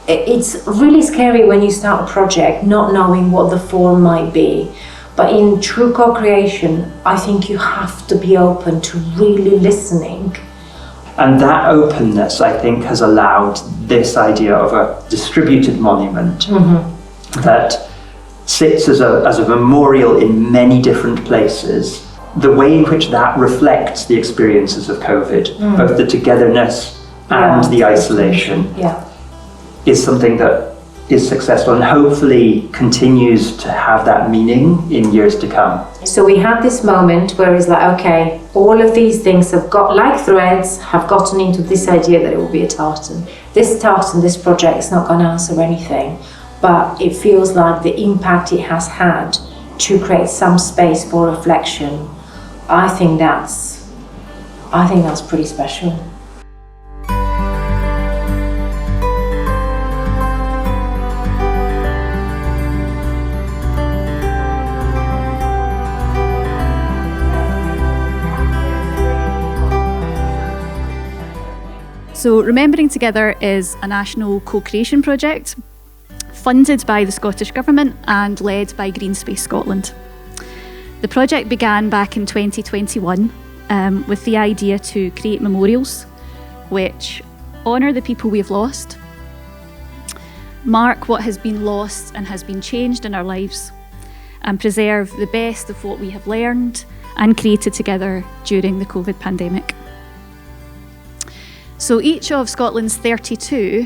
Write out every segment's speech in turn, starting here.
it's really scary when you start a project not knowing what the form might be. But in true co-creation, I think you have to be open to really listening. And that openness, I think, has allowed this idea of a distributed monument that sits as a memorial in many different places. The way in which that reflects the experiences of COVID, both the togetherness and the isolation, is something that is successful and hopefully continues to have that meaning in years to come. So we had this moment where it's like, okay, all of these things have got, like threads, have gotten into this idea that it will be a tartan. This tartan, this project is not going to answer anything, but it feels like the impact it has had to create some space for reflection. I think that's pretty special. So Remembering Together is a national co-creation project funded by the Scottish Government and led by Green Space Scotland. The project began back in 2021 with the idea to create memorials which honour the people we've lost, mark what has been lost and has been changed in our lives, and preserve the best of what we have learned and created together during the COVID pandemic. So each of Scotland's 32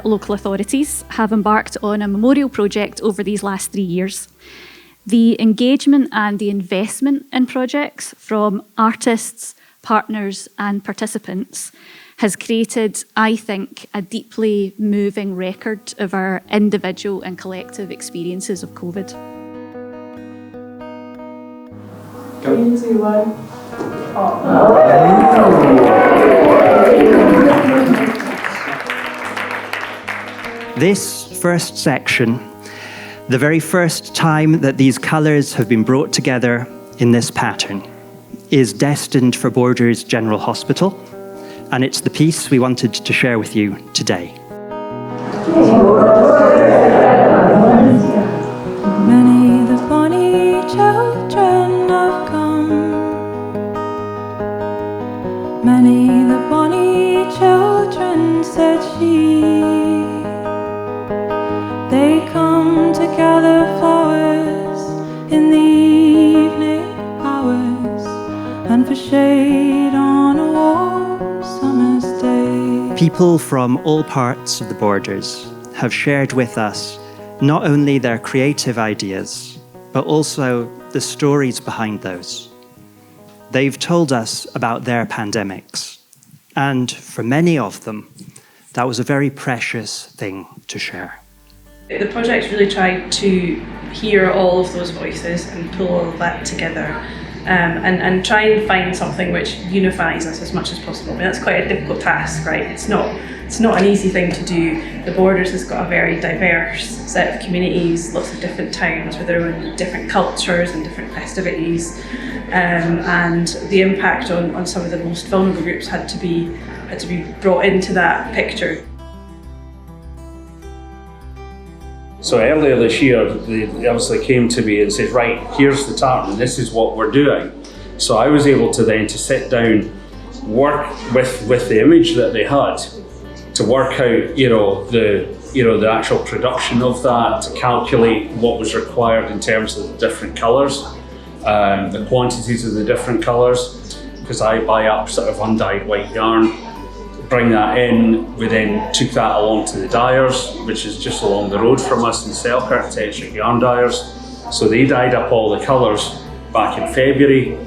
local authorities have embarked on a memorial project over these last 3 years. The engagement and the investment in projects from artists, partners and participants has created, I think, a deeply moving record of our individual and collective experiences of COVID. 3, 2, 1. This first section, the very first time that these colours have been brought together in this pattern, is destined for Borders General Hospital, and it's the piece we wanted to share with you today. Many the bonny children have come. Many the bonny children, said she. They come to gather flowers in the evening hours, and for shade on a warm summer's day. People from all parts of the Borders have shared with us not only their creative ideas, but also the stories behind those. They've told us about their pandemics, and for many of them, that was a very precious thing to share. The project really tried to hear all of those voices and pull all of that together and try and find something which unifies us as much as possible. I mean, that's quite a difficult task, right? It's not an easy thing to do. The Borders has got a very diverse set of communities, lots of different towns with their own different cultures and different festivities, and the impact on some of the most vulnerable groups had to be brought into that picture. So earlier this year, they obviously came to me and said, right, here's the tartan, this is what we're doing. So I was able to then sit down, work with the image that they had, to work out, the actual production of that, to calculate what was required in terms of the different colours, the quantities of the different colours, because I buy up sort of undyed white yarn, bring that in. We then took that along to the dyers, which is just along the road from us in Selkirk, Tetrick Yarn Dyers. So they dyed up all the colours back in February,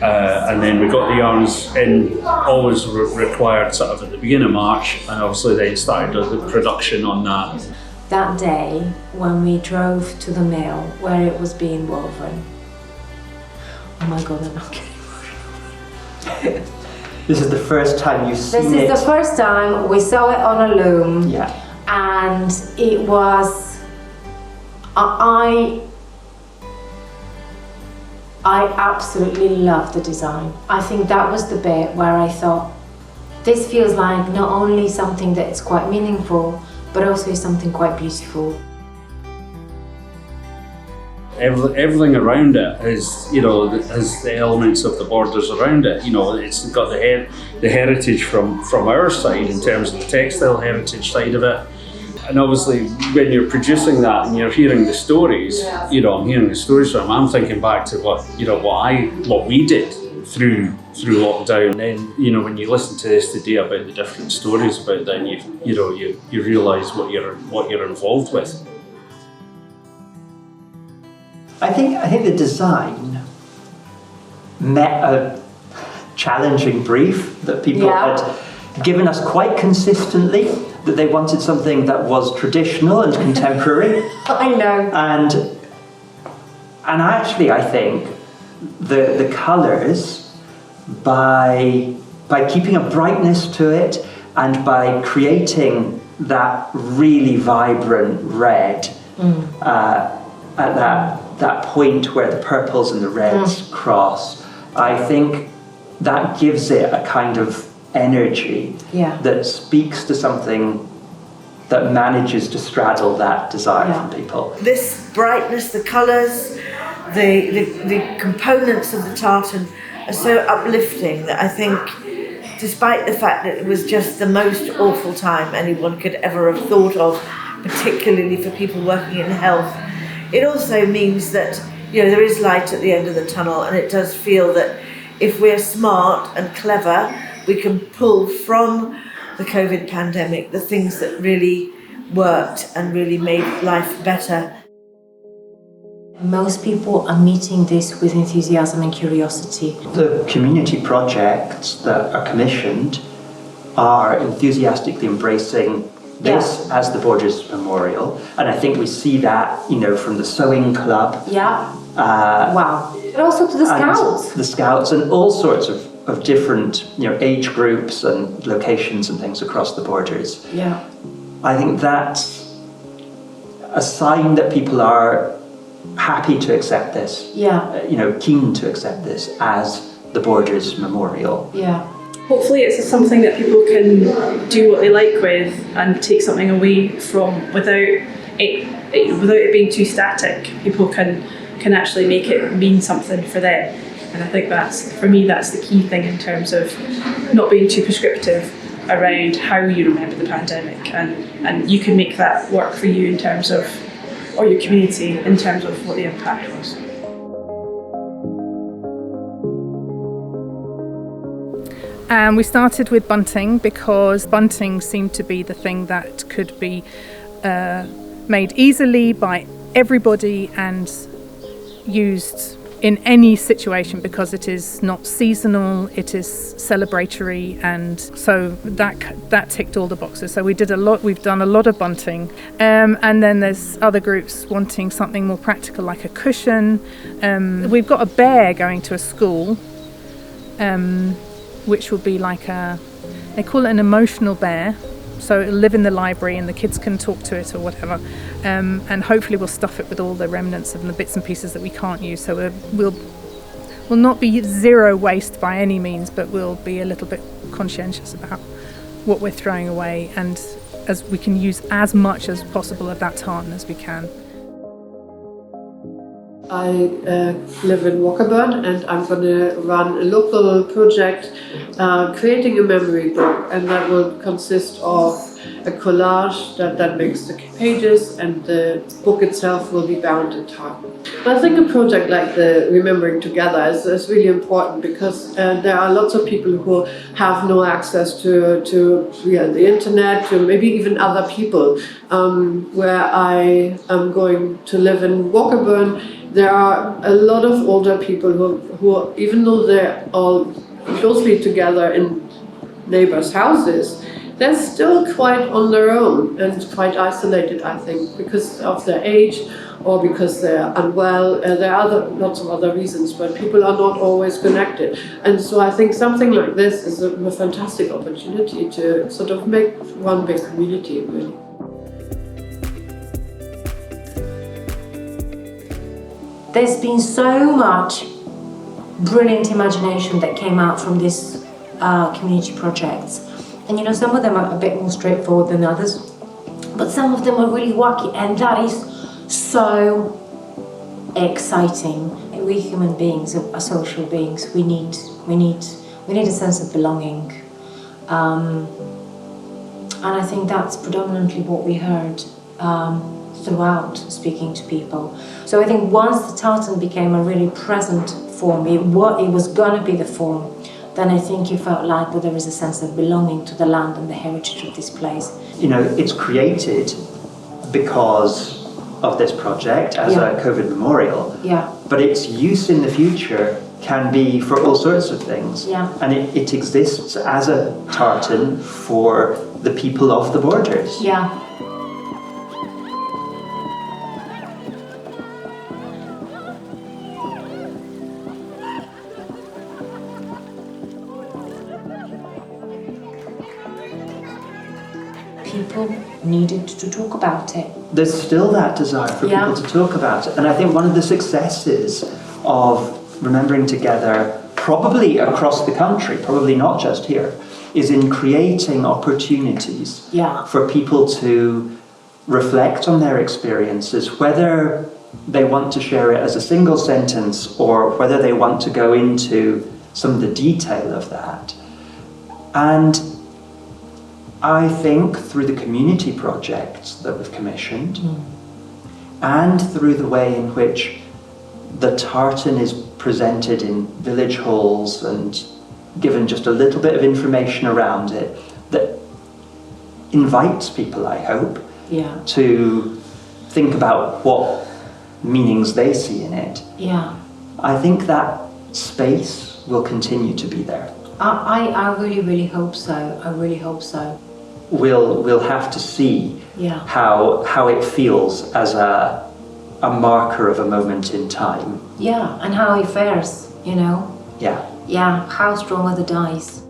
and then we got the yarns in, always required sort of at the beginning of March, and obviously then started the production on that. That day when we drove to the mill where it was being woven, oh my God, I'm not kidding. This is the first time you've seen it. This is the first time we saw it on a loom. Yeah. And it was, I absolutely love the design. I think that was the bit where I thought, this feels like not only something that's quite meaningful, but also is something quite beautiful. Everything around it has, has the elements of the borders around it. It's got the heritage from our side in terms of the textile heritage side of it. And obviously, when you're producing that and you're hearing the stories, I'm hearing the stories from them. I'm thinking back to what we did through lockdown. And then, when you listen to this today about the different stories about that, you realise what you're involved with. I think the design met a challenging brief that people had given us quite consistently, that they wanted something that was traditional and contemporary. I know. And actually, I think the colours, by keeping a brightness to it and by creating that really vibrant red at that point where the purples and the reds cross, I think that gives it a kind of energy that speaks to something that manages to straddle that desire from people. This brightness, the colours, the components of the tartan are so uplifting that I think, despite the fact that it was just the most awful time anyone could ever have thought of, particularly for people working in health, it also means that there is light at the end of the tunnel, and it does feel that if we're smart and clever, we can pull from the COVID pandemic the things that really worked and really made life better. Most people are meeting this with enthusiasm and curiosity. The community projects that are commissioned are enthusiastically embracing this as the Borders Memorial, and I think we see that, from the sewing club. Wow. But also to the Scouts. The Scouts and all sorts of different, age groups and locations and things across the borders. Yeah. I think that's a sign that people are happy to accept this. Keen to accept this as the Borders Memorial. Yeah. Hopefully it's something that people can do what they like with and take something away from without it being too static. People can actually make it mean something for them. And I think that's the key thing in terms of not being too prescriptive around how you remember the pandemic, and you can make that work for you in terms of, or your community in terms of what the impact was. And we started with bunting because bunting seemed to be the thing that could be made easily by everybody and used in any situation, because it is not seasonal, it is celebratory, and so that ticked all the boxes. So we've done a lot of bunting, and then there's other groups wanting something more practical like a cushion. We've got a bear going to a school, which will be like they call it an emotional bear. So it'll live in the library and the kids can talk to it or whatever. And hopefully we'll stuff it with all the remnants and the bits and pieces that we can't use. So we'll not be zero waste by any means, but we'll be a little bit conscientious about what we're throwing away, and as we can use as much as possible of that tartan as we can. I live in Walkerburn, and I'm going to run a local project creating a memory book, and that will consist of a collage that makes the pages, and the book itself will be bound in tartan. I think a project like the Remembering Together is really important, because there are lots of people who have no access to the internet, to maybe even other people. Where I am going to live in Walkerburn, there are a lot of older people who, even though they're all closely together in neighbors' houses, they're still quite on their own and quite isolated, I think, because of their age or because they're unwell. There are lots of other reasons, but people are not always connected. And so I think something like this is a fantastic opportunity to sort of make one big community, really. There's been so much brilliant imagination that came out from this community projects. And some of them are a bit more straightforward than others. but some of them are really wacky, and that is so exciting. We human beings are social beings. We need a sense of belonging, and I think that's predominantly what we heard throughout speaking to people. So I think once the tartan became a really present form, it was going to be the form, then I think you felt like that there is a sense of belonging to the land and the heritage of this place. You know, it's created because of this project as a COVID memorial, but its use in the future can be for all sorts of things. And it exists as a tartan for the people of the borders. People needed to talk about it. There's still that desire for people to talk about it. And I think one of the successes of Remembering Together, probably across the country, probably not just here, is in creating opportunities for people to reflect on their experiences, whether they want to share it as a single sentence or whether they want to go into some of the detail of that. And I think through the community projects that we've commissioned and through the way in which the tartan is presented in village halls and given just a little bit of information around it, that invites people, I hope, to think about what meanings they see in it. I think that space will continue to be there. I really hope so. I really hope so. We'll have to see how it feels as a marker of a moment in time. And how it fares, you know. Yeah, how strong are the dice.